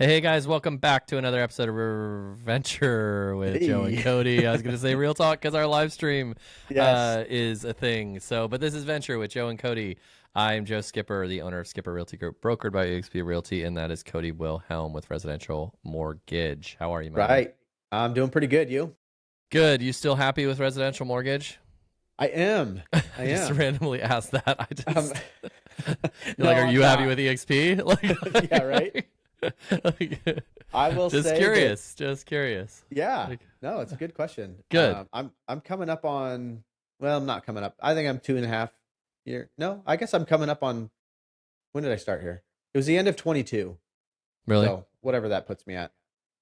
Hey guys, welcome back to another episode of Venture with Joe and Hey. Cody. I was going to say real talk because our live stream Yes. is a thing. But this is Venture with Joe and Cody. I'm Joe Skipper, the owner of Skipper Realty Group, brokered by EXP Realty, and that is Cody Wilhelm with Residential Mortgage. How are you, my man? Right. I'm doing pretty good. You? Good. You still happy with Residential Mortgage? I am. I I just am. randomly asked that. Um, You're like, are I'm you happy not. with EXP? Yeah, right. Like, I will just say curious. Just curious. yeah. Like, No, it's a good question. good. I'm coming up on. Well, I'm not coming up. I think I'm 2.5 year. No, I guess I'm coming up on. When did I start here? It was the end of 22. Really? So whatever that puts me at.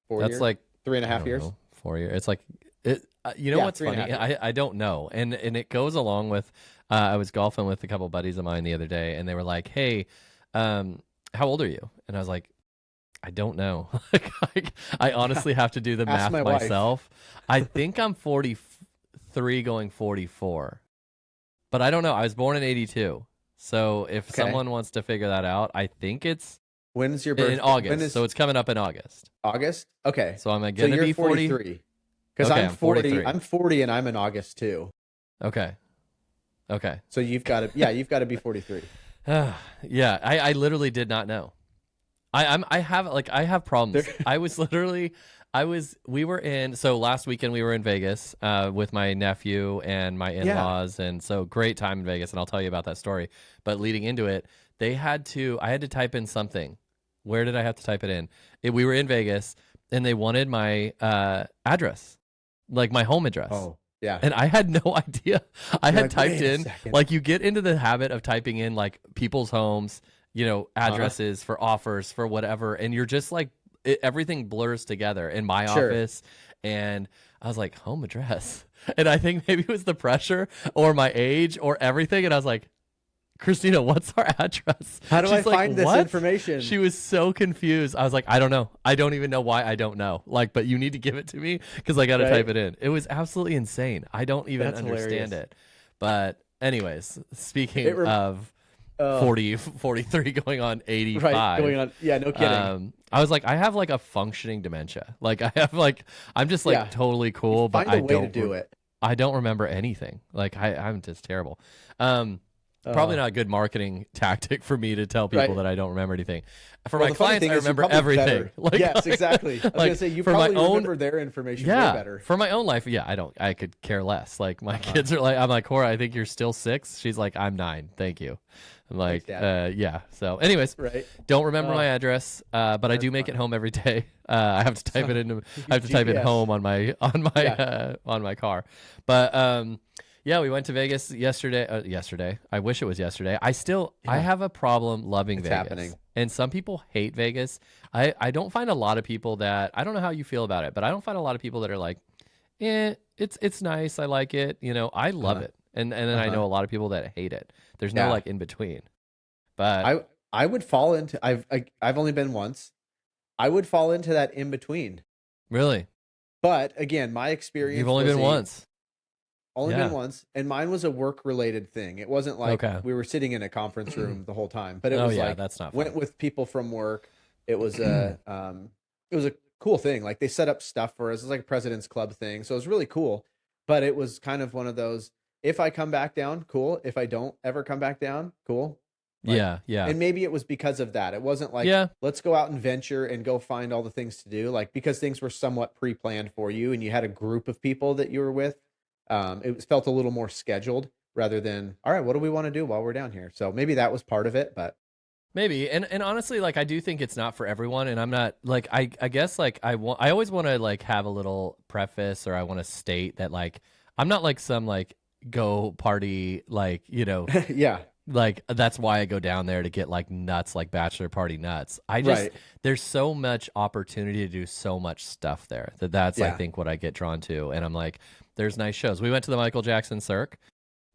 4 That's years. like Three and a I half don't years. know, 4 years. It's like it. You know Yeah, what's three and a funny? half years. I don't know, and it goes along with. I was golfing with a couple buddies of mine the other day, and they were like, "Hey, how old are you?" And I was like, "I don't know. Like, I honestly have to do the Ask math my wife. myself. I think I'm 43, going 44, but I don't know. I was born in '82, so if Okay. someone wants to figure that out, I think it's When's your birthday? in August. When is So it's coming up in August. August? Okay. So I'm So gonna you're be 40. 43. Because Okay, I'm I'm 40. 43. I'm 40 and I'm in August too. Okay. Okay. So you've got to, yeah, you've got to be 43. Yeah, I literally did not know. I have problems. There, We were in, so last weekend we were in Vegas with my nephew and my yeah. in-laws, and so great time in Vegas, and I'll tell you about that story. But leading into it, I had to type in something. Where did I have to type it in? We were in Vegas and they wanted my address, like my home address. Oh, yeah. And I had no idea. I You're had like, typed wait a in, second. like, you get into the habit of typing in like people's homes, addresses for offers for whatever, and you're just like everything blurs together in my Sure. office. And I was like, home address. And I think maybe it was the pressure or my age or everything. And I was like, Christina, what's our address? How do I She's like, find this "What?" information? She was so confused. I was like, I don't know. I don't even know why I don't know. Like, but you need to give it to me because I got to Right? type it in. It was absolutely insane. I don't even That's understand hilarious. it. But anyways, speaking It rem- of uh, 43 going on 85. right. Going on. Yeah, no kidding. I was like, I have like a functioning dementia. Like I have like, I'm just like Yeah. totally cool, but Find a I way to don't, do it. I don't remember anything. Like I'm just terrible. Probably not a good marketing tactic for me to tell people Right. that I don't remember anything. For Well, my the funny clients, thing I is you're remember probably everything. better. Like, Yes, exactly. I was like, going to say, you for my probably own, remember their information way yeah, better. for my own life, yeah, I could care less. Like my kids are like, I'm like, Cora, I think you're still 6. She's like, I'm 9. Thank you. I'm like, Thanks, Dad. yeah. So, anyways, Right. don't remember Oh, my address, but I that's do make it funny. home every day. I have to type So, it into, I have to type it GPS. home on my Yeah. on my car. But yeah, we went to Vegas yesterday. Yesterday, I wish it was yesterday. I Yeah. have a problem loving It's Vegas, happening. and some people hate Vegas. I don't find a lot of people that, I don't know how you feel about it, but I don't find a lot of people that are like, it's nice. I like it. I love Uh-huh. it, and then I Uh-huh. know a lot of people that hate it. There's no Yeah. like in between. But I would fall into, I've only been once. I would fall into that in between. really, But again, my experience you've only was been once. only Yeah. been once, and mine was a work related thing. It wasn't like Okay. we were sitting in a conference room the whole time, but it Oh was yeah, like that's not went fun. with people from work. It was a cool thing. Like they set up stuff for us. It was like a President's Club thing, so it was really cool. But it was kind of one of those. If I come back down, cool. If I don't ever come back down, cool. Like, Yeah. and maybe it was because of that. It wasn't like, Yeah. let's go out and venture and go find all the things to do. Like, because things were somewhat pre-planned for you and you had a group of people that you were with. Felt a little more scheduled rather than, all right, what do we want to do while we're down here? So maybe that was part of it, but Maybe. And honestly, like I do think it's not for everyone, and I'm not like, I guess like I always want to like have a little preface, or I want to state that like I'm not like some like go party, like, yeah, like that's why I go down there to get like nuts, like bachelor party nuts. I just, right. there's so much opportunity to do so much stuff there that's I Yeah. think what I get drawn to. And I'm like, there's nice shows. We went to the Michael Jackson Cirque.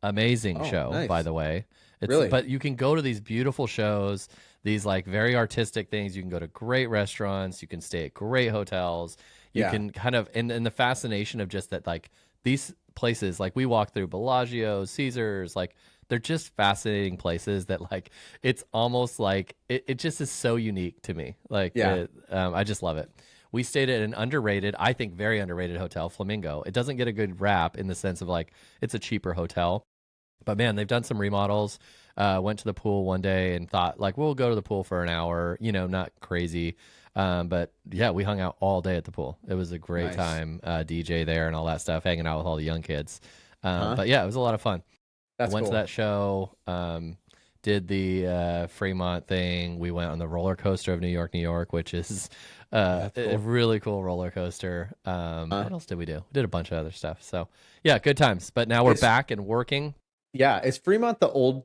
Amazing Oh, show, nice. by the way. Really? But you can go to these beautiful shows, these like very artistic things. You can go to great restaurants. You can stay at great hotels. You Yeah. can kind of, and the fascination of just that, like these places, like we walked through Bellagio, Caesars, like they're just fascinating places that like it's almost like it just is so unique to me. Like Yeah. I just love it. We stayed at an underrated, I think very underrated hotel, Flamingo. It doesn't get a good rap in the sense of like it's a cheaper hotel, but man, they've done some remodels. Went to the pool one day and thought like we'll go to the pool for an hour, not crazy. But yeah, we hung out all day at the pool. It was a great Nice. time. DJ there and all that stuff, hanging out with all the young kids. Huh? But yeah, it was a lot of fun. That's Went to cool. that show. Did the Fremont thing. We went on the roller coaster of New York, New York, which is That's a cool. really cool roller coaster. Huh? What else did we do? We did a bunch of other stuff. So yeah, good times. But now we're Is back and working. Yeah, is Fremont the old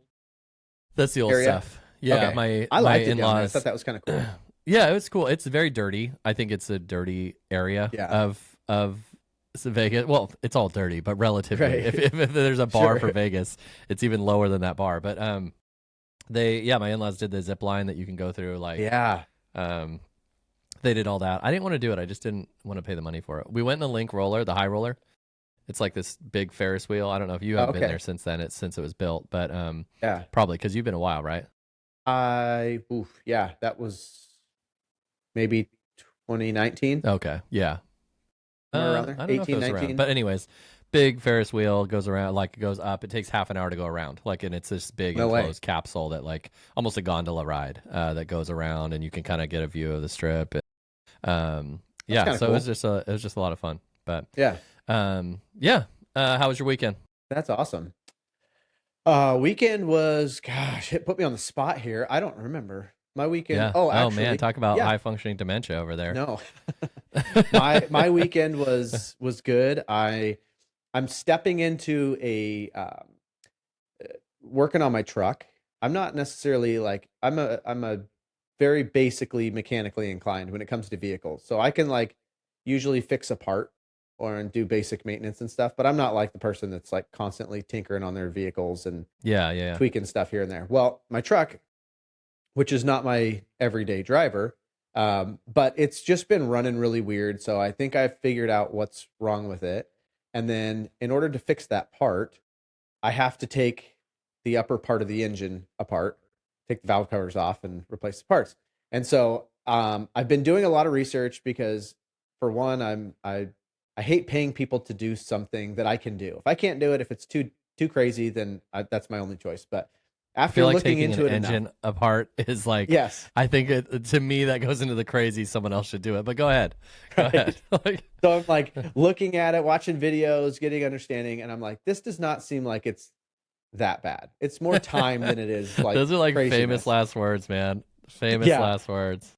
That's the old area? stuff. Yeah, Okay. my I my liked it down there. I in-laws. thought that was kind of cool. Yeah, it was cool. It's very dirty. I think it's a dirty area Yeah. of Vegas. Well, it's all dirty, but relatively, Right. if there's a bar for Sure. Vegas, it's even lower than that bar. But my in-laws did the zip line that you can go through. Like, Yeah. um, they did all that. I didn't want to do it. I just didn't want to pay the money for it. We went in the Link roller, the high roller. It's like this big Ferris wheel. I don't know if you Oh, haven't been okay. there since then. It's since it was built, but Yeah. probably because you've been a while, right? Yeah, that was maybe 2019, Okay, yeah. somewhere around there. I don't know if it 18, was around, 19. but anyways, big Ferris wheel goes around, like it goes up. It takes half an hour to go around, like, and it's this big No way. enclosed capsule that, like, almost a gondola ride that goes around, and you can kind of get a view of the strip. Yeah, kinda so cool. it was just a lot of fun. But Yeah, yeah, how was your weekend? that's awesome. Weekend was, gosh, it put me on the spot here. I don't remember my weekend. Yeah. Oh, Oh man, actually, talk about yeah, high functioning dementia over there. no. My weekend was good. I'm stepping into a working on my truck. I'm not necessarily like I'm a very basically mechanically inclined when it comes to vehicles. So I can like usually fix a part or and do basic maintenance and stuff, but I'm not like the person that's like constantly tinkering on their vehicles and Yeah. tweaking stuff here and there. Well, my truck, which is not my everyday driver, but it's just been running really weird. So I think I've figured out what's wrong with it. And then in order to fix that part, I have to take the upper part of the engine apart, take the valve covers off, and replace the parts. And so I've been doing a lot of research because, for one, I hate paying people to do something that I can do. If I can't do it, if it's too crazy, then that's my only choice. But I after feel like looking taking into an it engine enough, apart is like, yes, I think to me that goes into the crazy. Someone else should do it, but go ahead, go right. ahead. Like, So I'm like looking at it, watching videos, getting understanding, and I'm like, this does not seem like it's that bad. It's more time than it is like those are like famous craziness. last words, man. Famous Yeah. last words.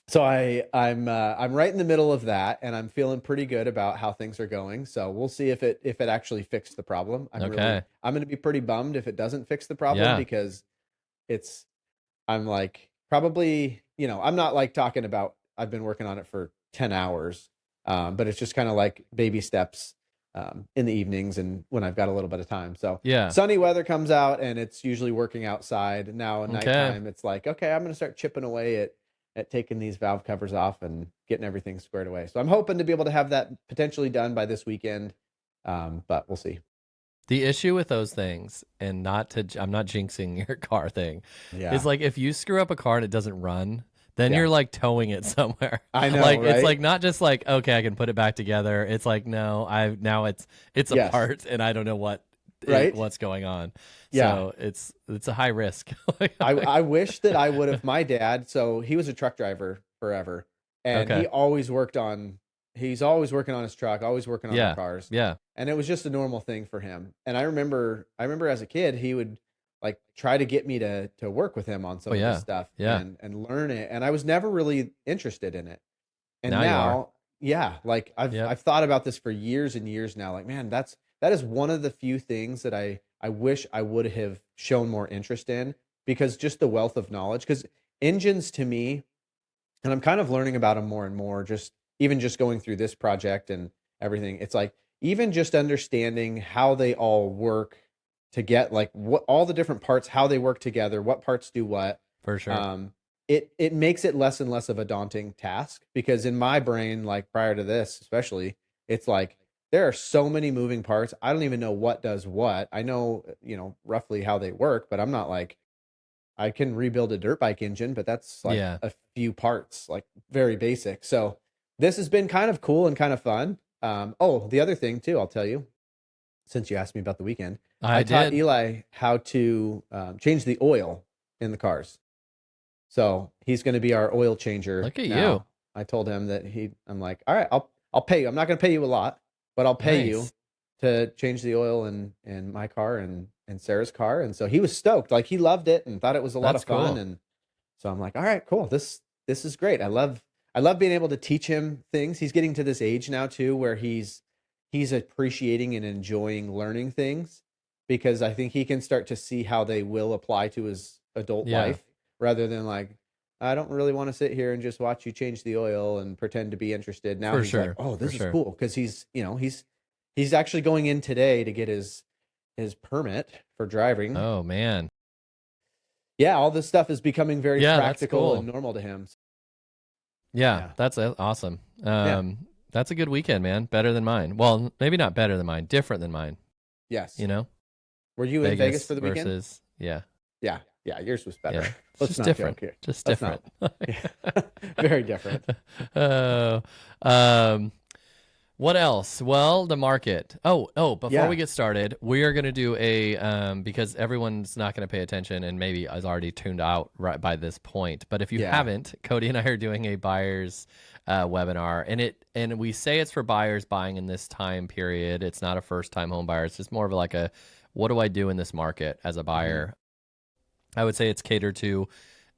So I'm right in the middle of that, and I'm feeling pretty good about how things are going. So we'll see if it actually fixed the problem. I'm Okay. going to be pretty bummed if it doesn't fix the problem Yeah. because I'm like probably, I'm not like talking about I've been working on it for 10 hours, but it's just kind of like baby steps in the evenings and when I've got a little bit of time. So Yeah. sunny weather comes out and it's usually working outside. Now at Okay. nighttime, it's like, okay, I'm going to start chipping away at taking these valve covers off and getting everything squared away. So I'm hoping to be able to have that potentially done by this weekend. But we'll see. The issue with those things, and I'm not jinxing your car thing, Yeah. is like if you screw up a car and it doesn't run, then Yeah. you're like towing it somewhere. I know, Like right? it's like not just like, okay, I can put it back together. It's like, no, now it's Yes. apart and I don't know Right? what's going on. Yeah. So it's a high risk. I wish that I would have. My dad, so he was a truck driver forever, and Okay. he's always working on his truck, always working on Yeah. the cars, Yeah. and it was just a normal thing for him. And I remember as a kid, he would like try to get me to work with him on some Oh, of yeah. this stuff Yeah. and learn it, and I was never really interested in it. And Now you are. yeah, like Yep. I've thought about this for years and years now. Like, man, that is one of the few things that I wish I would have shown more interest in because just the wealth of knowledge. Because engines to me, and I'm kind of learning about them more and more. Even just going through this project and everything, it's like even just understanding how they all work to get like what all the different parts, how they work together, what parts do what. For sure. It makes it less and less of a daunting task because in my brain, like prior to this, especially, it's like there are so many moving parts. I don't even know what does what. I know, roughly how they work, but I'm not like, I can rebuild a dirt bike engine, but that's like Yeah. a few parts, like very basic. So this has been kind of cool and kind of fun. The other thing too, I'll tell you, since you asked me about the weekend, I I taught did. Eli how to change the oil in the cars. So he's going to be our oil changer Look at you. now. I told him that I'm like, all right, I'll pay you. I'm not going to pay you a lot, but I'll pay you Nice. to change the oil in my car and Sarah's car. And so he was stoked. Like he loved it and thought it was a lot That's of fun. cool. And so I'm like, all right, cool. This is great. I love being able to teach him things. He's getting to this age now too where he's appreciating and enjoying learning things, because I think he can start to see how they will apply to his adult Yeah, life, rather than like, I don't really want to sit here and just watch you change the oil and pretend to be interested. Now for he's like, sure. oh, For this is sure. cool, because he's actually going in today to get his permit for driving. Oh man. Yeah, all this stuff is becoming very Yeah, that's practical and cool. normal to him. Yeah, Yeah. that's awesome. Yeah. That's a good weekend, man. Better than mine. Well, maybe not better than mine. Different than mine. Yes. You know, Were you in Vegas Vegas for the weekend? versus yeah, Yeah. Yeah. Yours was better. yeah. It's Let's just not different. joke here. Just Let's different. not. Yeah. Very different. Oh, um, what else? Well, the market. Before Yeah. we get started, we are going to do a because everyone's not going to pay attention and maybe is already tuned out right by this point. But if you Yeah. haven't, Cody and I are doing a buyers webinar, and we say it's for buyers buying in this time period. It's not a first time home buyer. It's just more of like a what do I do in this market as a buyer? I would say it's catered to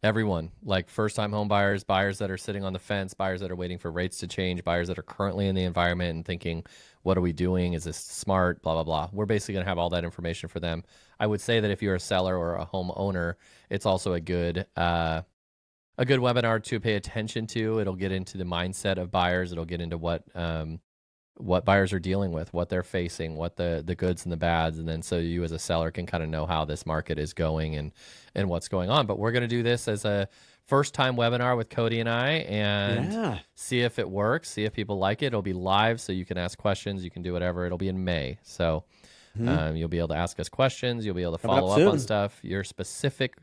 everyone, like first time home buyers, buyers that are sitting on the fence, buyers that are waiting for rates to change, buyers that are currently in the environment and thinking, what are we doing? Is this smart? Blah, blah, blah. We're basically going to have all that information for them. I would say that if you're a seller or a homeowner, it's also a good webinar to pay attention to. It'll get into the mindset of buyers. It'll get into what buyers are dealing with, what they're facing, what the goods and the bads, and then so you as a seller can kind of know how this market is going and what's going on. But we're going to do this as a first time webinar with Cody and I and Yeah. see if it works, see if people like it. It'll be live, so you can ask questions, you can do whatever. It'll be in May, so you'll be able to ask us questions, you'll be able to Coming up follow up on soon. stuff, your specific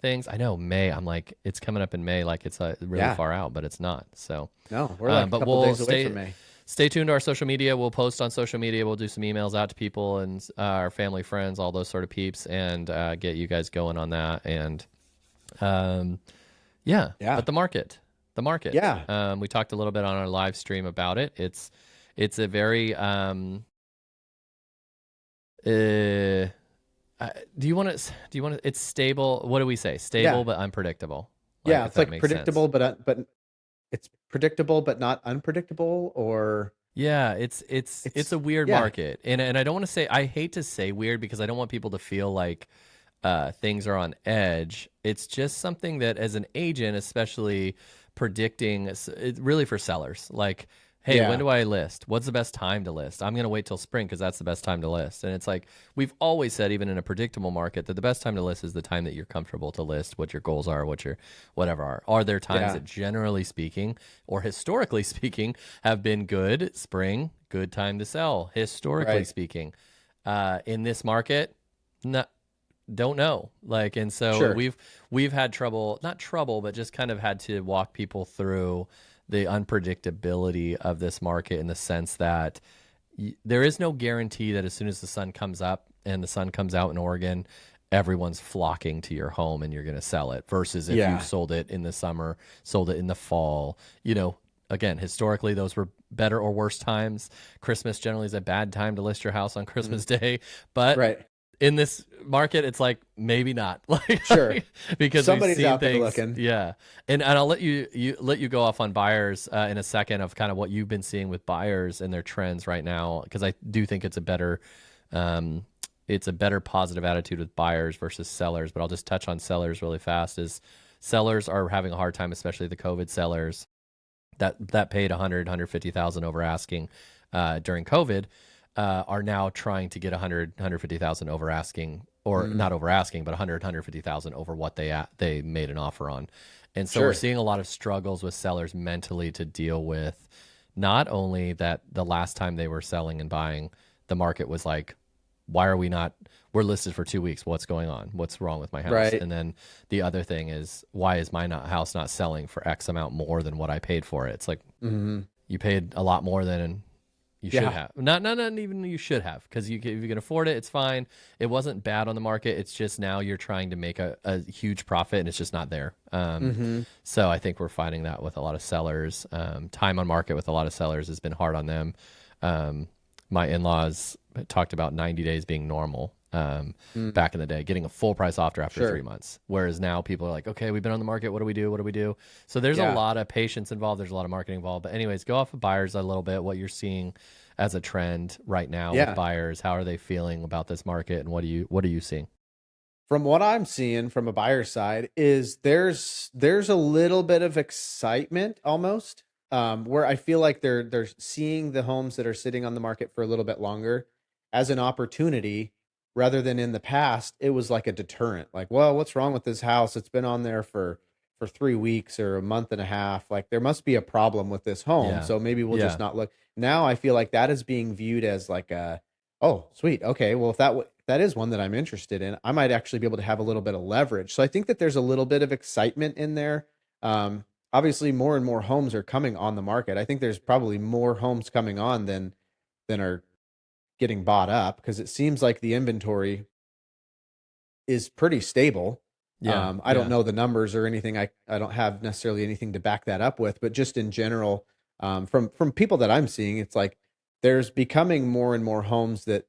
things. I know May. I'm like, it's coming up in May, like it's really Yeah. far out, but it's not. So No, we're like a but couple we'll days away from May. stay tuned to our social media. We'll post on social media. We'll do some emails out to people and our family, friends, all those sort of peeps, and get you guys going on that. And yeah. But the market. Yeah. We talked a little bit on our live stream about it. It's a very do you want to? It's stable. What do we say? Stable Yeah. but unpredictable. Yeah. if It's that like makes predictable, sense. but it's predictable, but not unpredictable, or Yeah, it's a weird yeah. market, and I don't want to say, I hate to say weird because I don't want people to feel like things are on edge. It's just something that as an agent, especially predicting, really for sellers, like, hey, Yeah. when do I list? What's the best time to list? I'm going to wait till spring because that's the best time to list. And it's like we've always said, even in a predictable market, that the best time to list is the time that you're comfortable to list, what your goals are, what your whatever are. Are there times Yeah. that generally speaking or historically speaking have been good? Spring, good time to sell, historically Right. speaking. In this market, no, don't know. Like, and so Sure. we've had trouble, not trouble, but just kind of had to walk people through the unpredictability of this market in the sense that there is no guarantee that as soon as the sun comes up and the sun comes out in Oregon, everyone's flocking to your home and you're going to sell it, versus if Yeah. you sold it in the summer, sold it in the fall. Again, historically, those were better or worse times. Christmas generally is a bad time to list your house on Christmas Day, but Right. in this market, it's like maybe not, like, Sure. because Somebody's we've seen out there things. looking. Yeah, and I'll let you go off on buyers in a second of kind of what you've been seeing with buyers and their trends right now, because I do think it's a better positive attitude with buyers versus sellers. But I'll just touch on sellers really fast. Is sellers are having a hard time, especially the COVID sellers that paid 150,000 over asking during COVID. Are now trying to get 150,000 over asking, or not over asking, but 150,000 over what they made an offer on. And so Sure. we're seeing a lot of struggles with sellers mentally to deal with not only that the last time they were selling and buying, the market was like, why are we not, we're listed for 2 weeks. What's going on? What's wrong with my house? Right. And then the other thing is, why is my house not selling for X amount more than what I paid for it? It's like, Mm-hmm. you paid a lot more than you should Yeah. have. Not even you should have, because if you can afford it, it's fine. It wasn't bad on the market. It's just now you're trying to make a huge profit and it's just not there. Mm-hmm. So I think we're finding that with a lot of sellers. Time on market with a lot of sellers has been hard on them. My in-laws talked about 90 days being normal Mm. back in the day, getting a full price offer after Sure. 3 months. Whereas now people are like, okay, we've been on the market. What do we do? What do we do? So there's a Yeah. lot of patience involved. There's a lot of marketing involved. But anyways, go off of buyers a little bit, what you're seeing as a trend right now with Yeah. buyers. How are they feeling about this market, and what are you seeing? From what I'm seeing from a buyer's side is there's a little bit of excitement almost, where I feel like they're seeing the homes that are sitting on the market for a little bit longer as an opportunity rather than in the past it was like a deterrent. Like, well, what's wrong with this house? It's been on there for 3 weeks or a month and a half. Like, there must be a problem with this home, Yeah. so maybe we'll just Yeah. not look. Now I feel like that is being viewed as like a, oh, sweet. Okay. Well, if that is one that I'm interested in, I might actually be able to have a little bit of leverage. So I think that there's a little bit of excitement in there. Obviously, more and more homes are coming on the market. I think there's probably more homes coming on than are getting bought up, because it seems like the inventory is pretty stable. Yeah. I don't Yeah. know the numbers or anything. I don't have necessarily anything to back that up with, but just in general, from people that I'm seeing, it's like there's becoming more and more homes that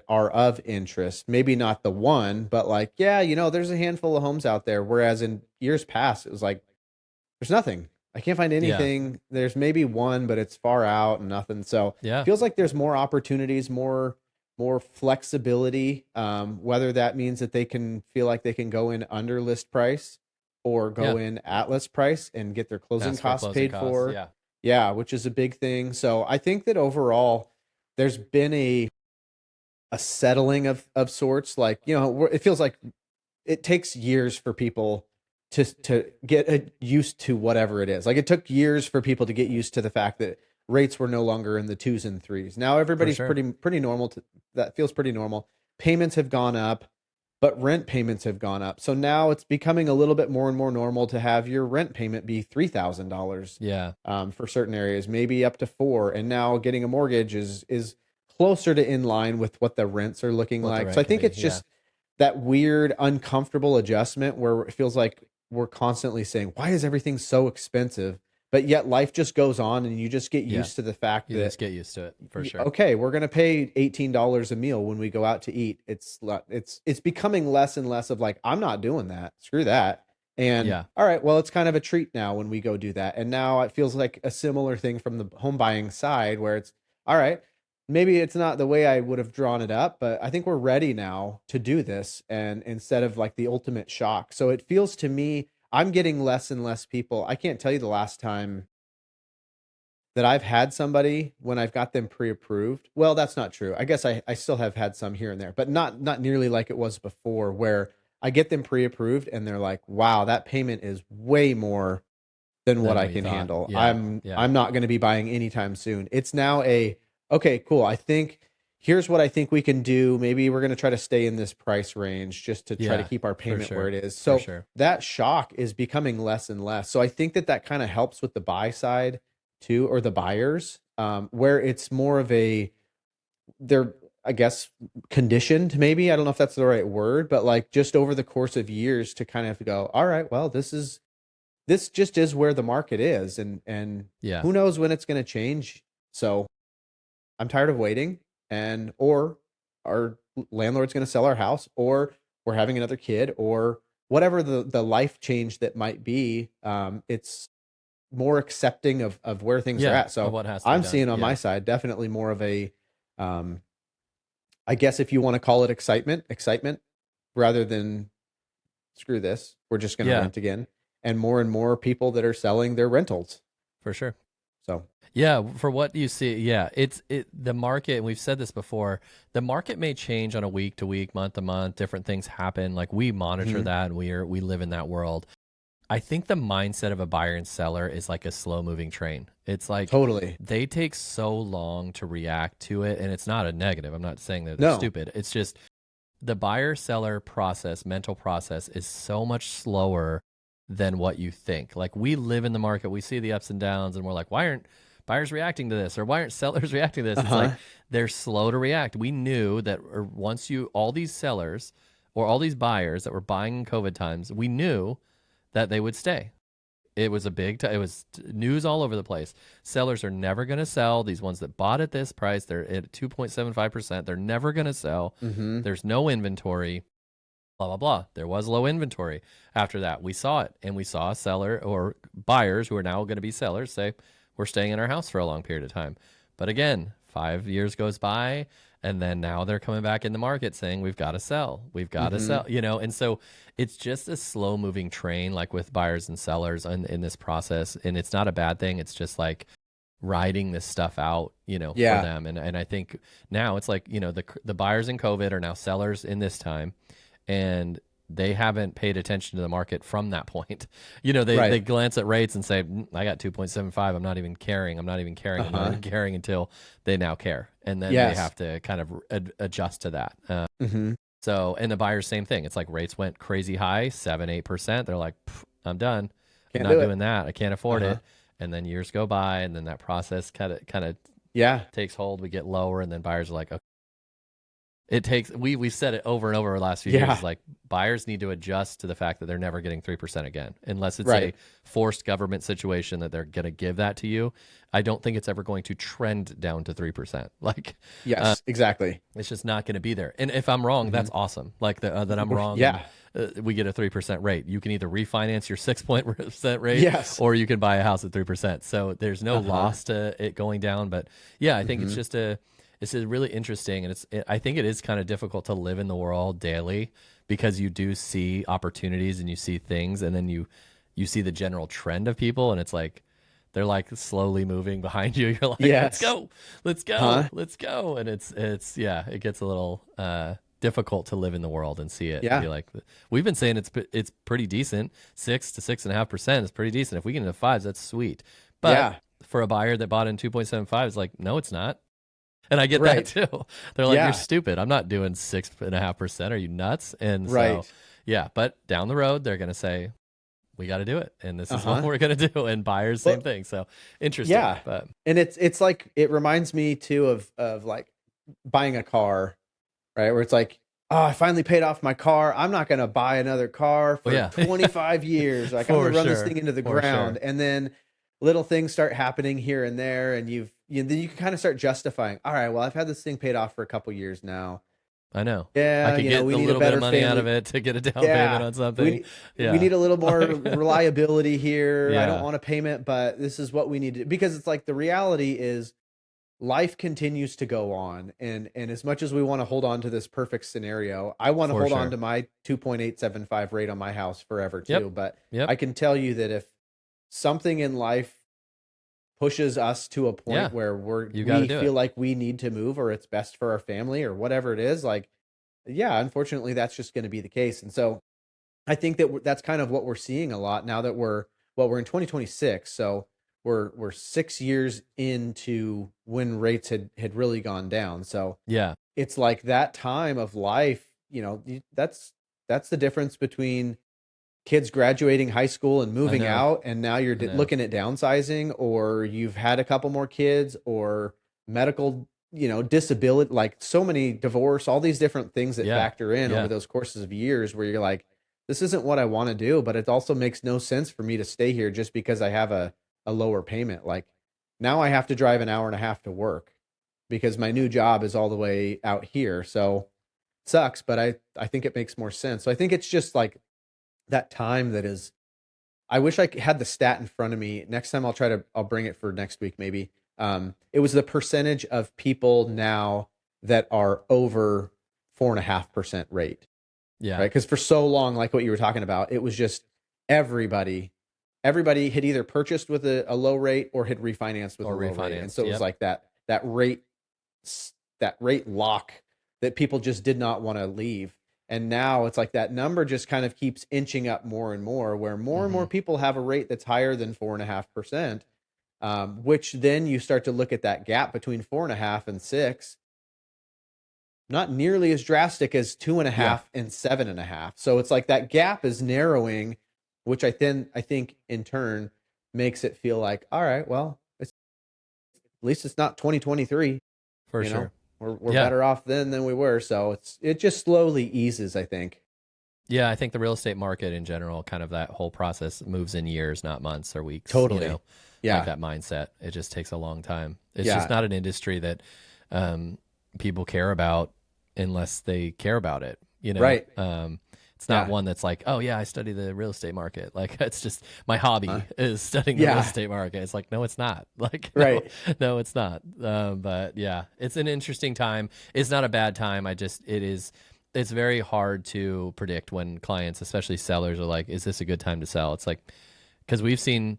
are of interest. Maybe not the one, but like, yeah, there's a handful of homes out there. Whereas in years past, it was like there's nothing. I can't find Yeah. anything. There's maybe one, but it's far out and nothing. So Yeah. feels like there's more opportunities, more flexibility. Whether that means that they can feel like they can go in under list price or Yeah. go in at list price and get their closing Ask for costs closing paid costs. for. Yeah. Yeah, which is a big thing. So I think that overall there's been a settling of sorts. Like, it feels like it takes years for people to get used to whatever it is. Like, it took years for people to get used to the fact that rates were no longer in the twos and threes. Now For everybody's sure. pretty normal that feels pretty normal. Payments have gone up, but rent payments have gone up. So now it's becoming a little bit more and more normal to have your rent payment be $3,000, Yeah. for certain areas, maybe up to four. And now getting a mortgage is closer to in line with what the rents are looking What the like. So I rent can think be. it's Yeah. just that weird, uncomfortable adjustment where it feels like we're constantly saying, why is everything so expensive? But yet life just goes on and you just get Yeah. used to the fact You that, just get used to it for sure. okay, we're going to pay $18 a meal when we go out to eat. It's becoming less and less of like, I'm not doing that. Screw that. And Yeah. all right, well, it's kind of a treat now when we go do that. And now it feels like a similar thing from the home buying side where it's all right, maybe it's not the way I would have drawn it up, but I think we're ready now to do this. And instead of like the ultimate shock. So it feels to me, I'm getting less and less people. I can't tell you the last time that I've had somebody when I've got them pre-approved. Well, that's not true. I guess I still have had some here and there, but not nearly like it was before, where I get them pre-approved and they're like, wow, that payment is way more than what Than I what you can thought. handle. Yeah. I'm Yeah. I'm not going to be buying anytime soon. It's now okay, cool. I think here's what I think we can do. Maybe we're going to try to stay in this price range just to try to Yeah. keep our For payment where sure. it is. For So sure. that shock is becoming less and less. So I think that kind of helps with the buy side too, or the buyers, where it's more of they're, I guess, conditioned, maybe. I don't know if that's the right word, but like just over the course of years to kind of go, all right, well, this just is where the market is, and Yeah. who knows when it's going to change. So I'm tired of waiting, and or our landlord's going to sell our house, or we're having another kid, or whatever the life change that might be. It's more accepting of where things are Yeah. at. Of So what has to be I'm done. seeing on my Yeah. side definitely more of um, I guess if you want to call it excitement rather than screw this, we're just going to Yeah. rent again, and more people that are selling their rentals. For sure. So Yeah, for what you see, yeah, the market, and we've said this before, the market may change on a week to week, month to month, different things happen. Like we monitor mhm, that and we live in that world. I think the mindset of a buyer and seller is like a slow moving train. It's like Totally. they take so long to react to it. And it's not a negative. I'm not saying that they're No. stupid. It's just the buyer seller process, mental process is so much slower than what you think. Like we live in the market, we see the ups and downs, and we're like, why aren't buyers reacting to this? Or why aren't sellers reacting to this? It's like they're slow to react. We knew that once all these sellers or all these buyers that were buying in COVID times, we knew that they would stay. It was a it was news all over the place. Sellers are never going to sell. These ones that bought at this price, they're at 2.75%. They're never going to sell. Mm-hmm. There's no inventory, blah, blah, blah. There was low inventory. After that, we saw it. And we saw a seller or buyers who are now going to be sellers say, we're staying in our house for a long period of time. But again, 5 years goes by. And then now they're coming back in the market saying, we've got to sell. We've got to sell, And so it's just a slow moving train, like with buyers and sellers in this process. And it's not a bad thing. It's just like riding this stuff out, for them. And I think now it's like, the buyers in COVID are now sellers in this time. And they haven't paid attention to the market from that point. They glance at rates and say, I got 2.75. I'm not even caring. I'm not even caring. I'm not even caring until they now care. And then they have to kind of adjust to that. So, and the buyers, same thing. It's like rates went crazy high, 7-8%. They're like, I'm done. I'm not doing that. I can't afford it. And then years go by, and then that process kind of takes hold. We get lower, and then buyers are like, okay. It takes, we've said it over and over the last few years, like buyers need to adjust to the fact that they're never getting 3% again, unless it's a forced government situation that they're going to give that to you. I don't think it's ever going to trend down to 3%. Like, exactly. It's just not going to be there. And if I'm wrong, that's awesome. Like that I'm wrong. We get a 3% rate. You can either refinance your 6% rate, or you can buy a house at 3%. So there's no loss to it going down. But yeah, I think it's really interesting, and I think it is kind of difficult to live in the world daily because you do see opportunities and you see things, and then you see the general trend of people, and it's like they're like slowly moving behind you. You're like, let's go, let's go, and it gets a little difficult to live in the world and see it. And be like, we've been saying it's pretty decent, 6 to 6.5% is pretty decent. If we get into 5s, that's sweet. But for a buyer that bought in 2.75, it's like, no, it's not. And I get that too. They're like, you're stupid. I'm not doing 6.5%. Are you nuts? And so, but down the road, they're going to say, we got to do it. And this is what we're going to do. And buyers, same thing. So interesting. Yeah. But. And it's like, it reminds me too of like buying a car, right? Where it's like, oh, I finally paid off my car. I'm not going to buy another car for 25 years. Like I'm going to run this thing into the ground. And then little things start happening here and there. And then you can kind of start justifying, all right, well, I've had this thing paid off for a couple years now. I know. Yeah. I could get a little bit of money out of it to get a down payment on something. We need a little more reliability here. I don't want a payment, but this is what we need to do. Because it's like the reality is life continues to go on. And as much as we want to hold on to this perfect scenario, I want to hold on to my 2.875 rate on my house forever too. But I can tell you that if something in life pushes us to a point where we feel like we need to move, or it's best for our family or whatever it is, like, unfortunately that's just going to be the case. And so I think that that's kind of what we're seeing a lot now that we're in 2026. So we're 6 years into when rates had really gone down. So it's like that time of life, that's the difference between kids graduating high school and moving out, and now you're looking at downsizing, or you've had a couple more kids, or medical, disability, like so many divorce, all these different things that factor in over those courses of years where you're like, this isn't what I want to do, but it also makes no sense for me to stay here just because I have a lower payment. Like now I have to drive an hour and a half to work because my new job is all the way out here. So it sucks, but I think it makes more sense. So I think it's just like that time that is, I wish I had the stat in front of me. Next time I'll bring it for next week. Maybe. It was the percentage of people now that are over 4.5% rate. Yeah. Right. Cause for so long, like what you were talking about, it was just everybody had either purchased with a low rate or had refinanced with a low rate. And so it was like that rate lock that people just did not want to leave. And now it's like that number just kind of keeps inching up more and more, where more and more people have a rate that's higher than 4.5%. Which then you start to look at that gap between 4.5 and 6, not nearly as drastic as 2.5 and 7.5. So it's like that gap is narrowing, which I think in turn makes it feel like, all right, well, at least it's not 2023. For you know, sure. we're Yeah. better off then than we were. So it just slowly eases, I think. Yeah, I think the real estate market in general, kind of that whole process moves in years, not months or weeks. Totally. Like Yeah. that mindset. It just takes a long time. It's Yeah. just not an industry that people care about unless they care about it. Right. It's not Yeah. one that's like, oh yeah, I study the real estate market. Like it's just my hobby is studying the real Yeah. estate market. It's like, no, it's not. Like, Right. no, it's not. But yeah, it's an interesting time. It's not a bad time. It's very hard to predict when clients, especially sellers, are like, is this a good time to sell? It's like, because we've seen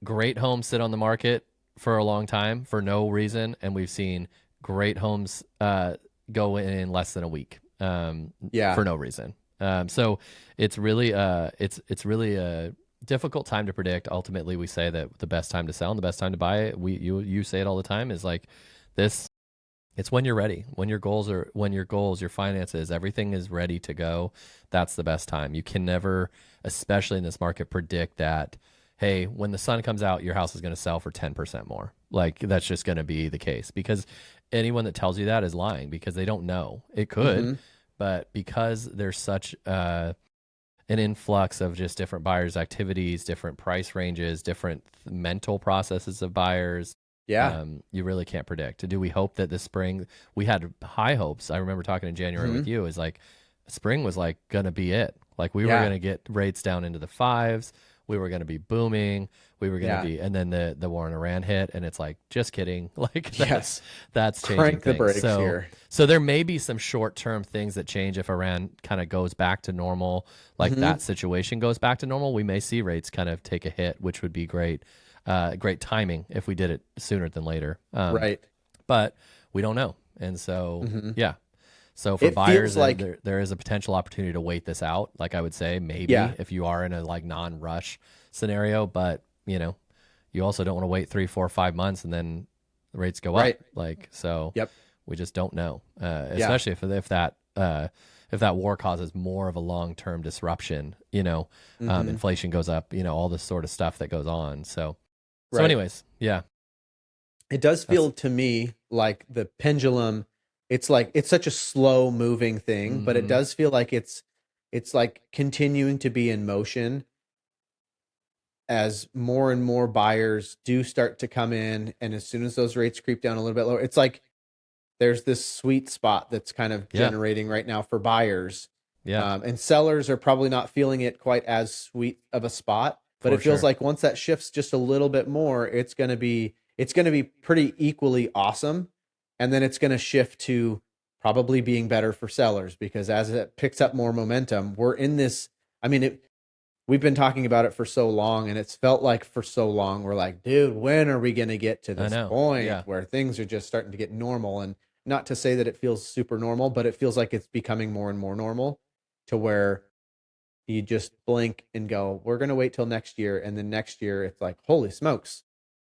great homes sit on the market for a long time for no reason, and we've seen great homes go in less than a week for no reason. So it's really a difficult time to predict. Ultimately, we say that the best time to sell and the best time to buy, you say it all the time, is like this. It's when you're ready, when your goals, your finances, everything is ready to go. That's the best time. You can never, especially in this market, predict that, hey, when the sun comes out, your house is going to sell for 10% more. Like that's just going to be the case, because anyone that tells you that is lying, because they don't know. It could, but because there's such an influx of just different buyers' activities, different price ranges, different mental processes of buyers, Yeah. you really can't predict. Do we hope that this spring, we had high hopes? I remember talking in January with you, is like spring was like going to be it. Like we were going to get rates down into the fives. We were going to be booming. We were going to be, and then the war in Iran hit, and it's like, just kidding. Like that's changing Crank the things. brakes So, here. so there may be some short-term things that change if Iran kind of goes back to normal, like that situation goes back to normal. We may see rates kind of take a hit, which would be great. Great timing if we did it sooner than later. Right. But we don't know. And so, yeah. So for It buyers, feels like there is a potential opportunity to wait this out. Like I would say, maybe if you are in a like non-rush scenario, but you also don't want to wait 3, 4, 5 months and then the rates go up. Like, so we just don't know. Especially if that war causes more of a long-term disruption, inflation goes up, all this sort of stuff that goes on. So anyways, yeah. It does feel to me like the pendulum, it's like it's such a slow moving thing, but it does feel like it's like continuing to be in motion as more and more buyers do start to come in, and as soon as those rates creep down a little bit lower, it's like there's this sweet spot that's kind of generating right now for buyers. Yeah. And sellers are probably not feeling it quite as sweet of a spot, but it feels like once that shifts just a little bit more, it's going to be pretty equally awesome. And then it's going to shift to probably being better for sellers, because as it picks up more momentum, we're in this, we've been talking about it for so long, and it's felt like for so long, we're like, dude, when are we going to get to this point where things are just starting to get normal? And not to say that it feels super normal, but it feels like it's becoming more and more normal, to where you just blink and go, we're going to wait till next year. And then next year it's like, holy smokes.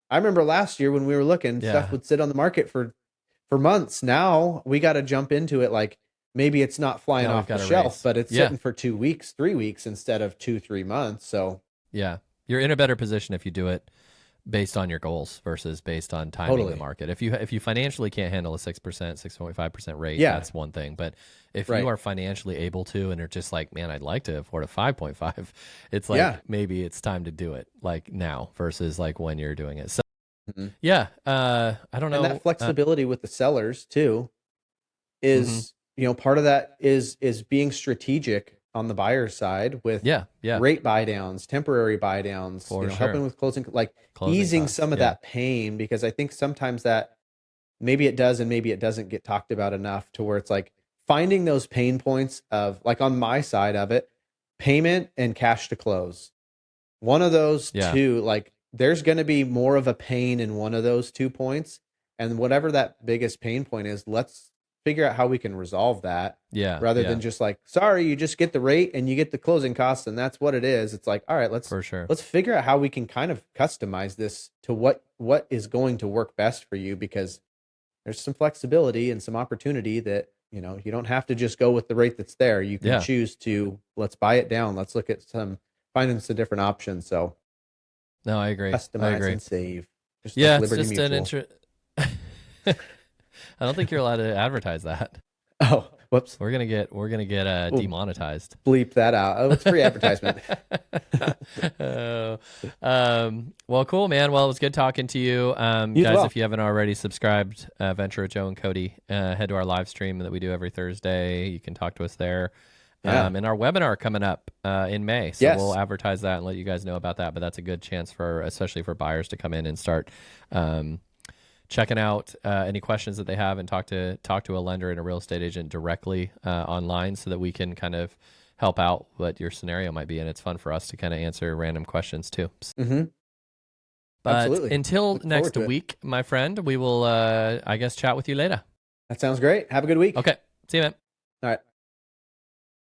I remember last year when we were looking, stuff would sit on the market for months. Now we got to jump into it. Like maybe it's not flying off the shelf, but it's sitting for 2 weeks, 3 weeks instead of 2-3 months. So yeah, you're in a better position if you do it based on your goals versus based on timing the market. If you financially can't handle a 6%, 6.5% rate, that's one thing. But if you are financially able to, and are just like, man, I'd like to afford a 5.5, it's like, maybe it's time to do it like now versus like when you're doing it. So I don't know. And that flexibility with the sellers too is, part of that is being strategic on the buyer side with rate buy downs, temporary buy downs, helping with closing easing costs, some of that pain, because I think sometimes that maybe it does and maybe it doesn't get talked about enough, to where it's like finding those pain points of, like on my side of it, payment and cash to close. One of those two, like there's going to be more of a pain in one of those 2 points, and whatever that biggest pain point is, let's figure out how we can resolve that. Yeah. Rather than just like, sorry, you just get the rate and you get the closing costs and that's what it is. It's like, all right, let's for sure. let's figure out how we can kind of customize this to what is going to work best for you, because there's some flexibility and some opportunity that, you don't have to just go with the rate that's there. You can choose to, let's buy it down. Let's look at finding some different options. So no, I agree. Customize and save. Just yeah, like it's Liberty just Mutual. I don't think you're allowed to advertise that. Oh, whoops. We're gonna get demonetized. Bleep that out. Oh, it's free advertisement. Well, cool, man. Well, it was good talking to you. You as Guys, well. if you haven't already subscribed, Venture with Joe and Cody, head to our live stream that we do every Thursday. You can talk to us there. Yeah. And our webinar coming up in May. So Yes. we'll advertise that and let you guys know about that. But that's a good chance especially for buyers to come in and start checking out any questions that they have and talk to a lender and a real estate agent directly online, so that we can kind of help out what your scenario might be. And it's fun for us to kind of answer random questions too. Mm-hmm. But Absolutely. until Look next forward to it. week, my friend, we will, I guess, chat with you later. That sounds great. Have a good week. Okay. See you, man. All right.